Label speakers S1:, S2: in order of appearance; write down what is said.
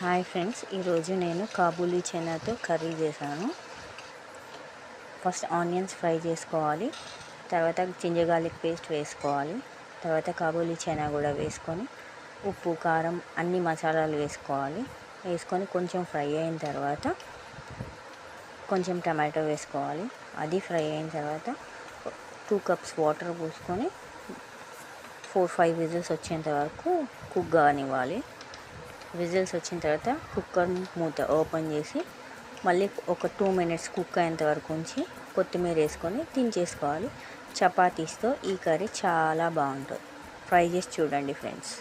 S1: Hi friends, ఈరోజు నేను Kabuli చనాతో curry చేశాను. ఫస్ట్ ఆనియన్స్ ఫ్రై చేసుకోవాలి, తర్వాత జింజర్ గార్లిక్ పేస్ట్ వేసుకోవాలి, తర్వాత కాబూలీ చనా కూడా వేసుకొని ఉప్పు కారం అన్ని మసాలాలు వేసుకొని కొంచెం ఫ్రై అయిన తర్వాత కొంచెం టమాటో వేసుకోవాలి. అది ఫ్రై అయిన తర్వాత 2 కప్స్ వాటర్ పోసుకొని 4-5 విజిల్స్ వచ్చేంత వరకు కుక్ కానివ్వాలి. విజిల్స్ వచ్చిన తర్వాత కుక్కర్ మూత ఓపెన్ చేసి మళ్ళీ ఒక 2 మినిట్స్ కుక్ అయ్యేంత వరకు ఉంచి కొత్తిమీర వేసుకొని దించేసుకోవాలి. చపాతీస్తో ఈ కర్రీ చాలా బాగుంటుంది. ట్రై చేసి చూడండి ఫ్రెండ్స్.